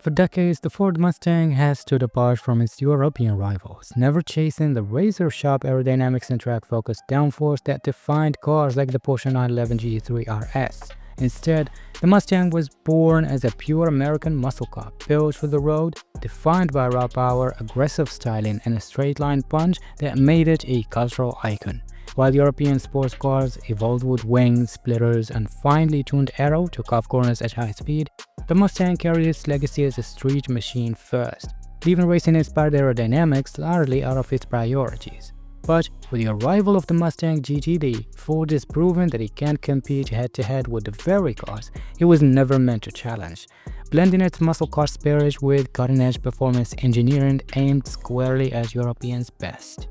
For decades, the Ford Mustang has stood apart from its European rivals, never chasing the razor-sharp aerodynamics and track-focused downforce that defined cars like the Porsche 911 GT3 RS. Instead, the Mustang was born as a pure American muscle car, built for the road, defined by raw power, aggressive styling, and a straight-line punch that made it a cultural icon. While European sports cars evolved with wings, splitters, and finely tuned aero to curve corners at high speed, the Mustang carried its legacy as a street machine first, leaving racing-inspired aerodynamics largely out of its priorities. But with the arrival of the Mustang GTD, Ford has proven that it can compete head-to-head with the very cars it was never meant to challenge, blending its muscle car spirit with cutting-edge performance engineering aimed squarely at Europeans' best.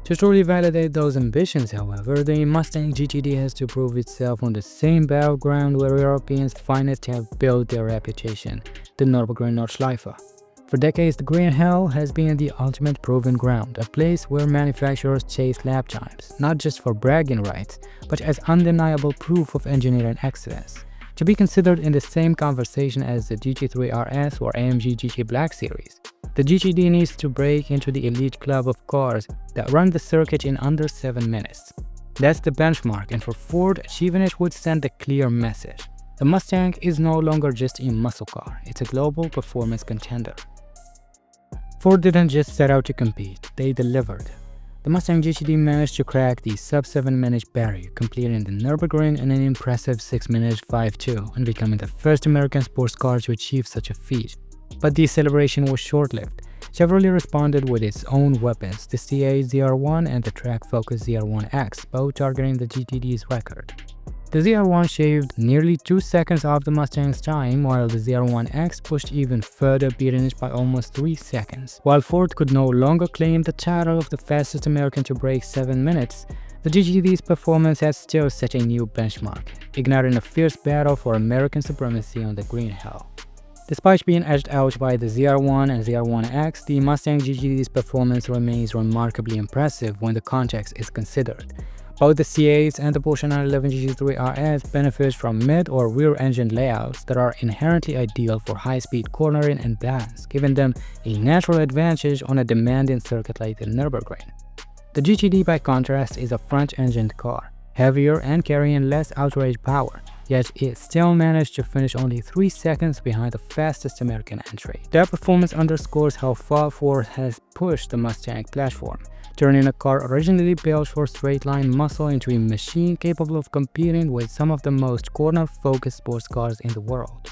To truly validate those ambitions, however, the Mustang GTD has to prove itself on the same battleground where Europeans' finest have built their reputation, the Nürburgring-ready. For decades, the Green Hell has been the ultimate proving ground, a place where manufacturers chase lap times, not just for bragging rights, but as undeniable proof of engineering excellence. To be considered in the same conversation as the GT3 RS or AMG GT Black Series, the GTD needs to break into the elite club of cars that run the circuit in under 7 minutes. That's the benchmark, and for Ford, achieving it would send a clear message. The Mustang is no longer just a muscle car, it's a global performance contender. Ford didn't just set out to compete, they delivered. The Mustang GTD managed to crack the sub-7-minute barrier, completing the Nürburgring in an impressive 6 minutes 5.2 and becoming the first American sports car to achieve such a feat. But the celebration was short-lived. Chevrolet responded with its own weapons, the CA ZR1 and the track-focused ZR1X, both targeting the GTD's record. The ZR1 shaved nearly 2 seconds off the Mustang's time, while the ZR1X pushed even further, beating it by almost 3 seconds. While Ford could no longer claim the title of the fastest American to break 7 minutes, the GTD's performance has still set a new benchmark, igniting a fierce battle for American supremacy on the Green Hell. Despite being edged out by the ZR1 and ZR1X, the Mustang GTD's performance remains remarkably impressive when the context is considered. Both the C8 and the Porsche 911 GT3 RS benefit from mid- or rear-engine layouts that are inherently ideal for high-speed cornering and balance, giving them a natural advantage on a demanding circuit like the Nürburgring. The GTD, by contrast, is a front-engined car, heavier and carrying less outrage power, yet it still managed to finish only 3 seconds behind the fastest American entry. That performance underscores how far Ford has pushed the Mustang platform, turning a car originally built for straight-line muscle into a machine capable of competing with some of the most corner-focused sports cars in the world.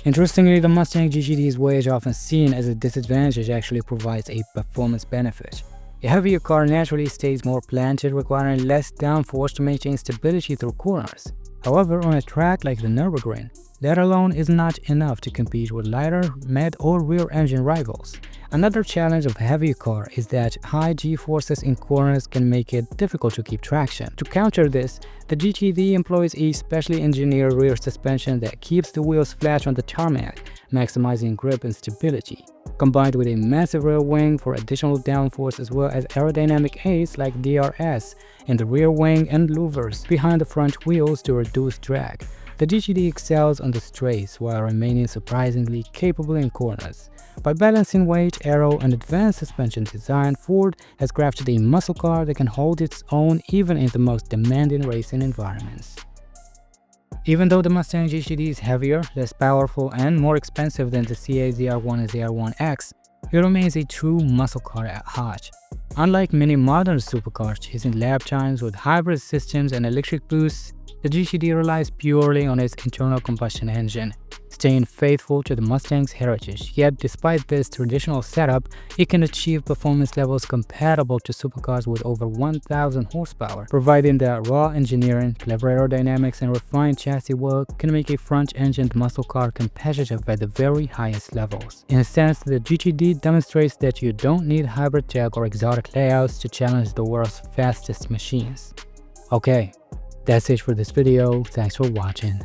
Interestingly, the Mustang GTD's weight, often seen as a disadvantage, actually provides a performance benefit. A heavier car naturally stays more planted, requiring less downforce to maintain stability through corners. However, on a track like the Nürburgring, that alone is not enough to compete with lighter, mid, or rear-engine rivals. Another challenge of a heavy car is that high G-forces in corners can make it difficult to keep traction. To counter this, the GTD employs a specially engineered rear suspension that keeps the wheels flat on the tarmac, maximizing grip and stability, combined with a massive rear wing for additional downforce, as well as aerodynamic aids like DRS in the rear wing and louvers behind the front wheels to reduce drag. The GTD excels on the straights while remaining surprisingly capable in corners. By balancing weight, aero, and advanced suspension design, Ford has crafted a muscle car that can hold its own even in the most demanding racing environments. Even though the Mustang GTD is heavier, less powerful, and more expensive than the CA ZR1 and ZR1X, it remains a true muscle car at heart. Unlike many modern supercars chasing lap times with hybrid systems and electric boosts, the GTD relies purely on its internal combustion engine, staying faithful to the Mustang's heritage. Yet, despite this traditional setup, it can achieve performance levels compatible to supercars with over 1,000 horsepower, providing that raw engineering, clever aerodynamics, and refined chassis work can make a front-engined muscle car competitive at the very highest levels. In a sense, the GTD demonstrates that you don't need hybrid tech or exotic layouts to challenge the world's fastest machines. Okay, that's it for this video. Thanks for watching.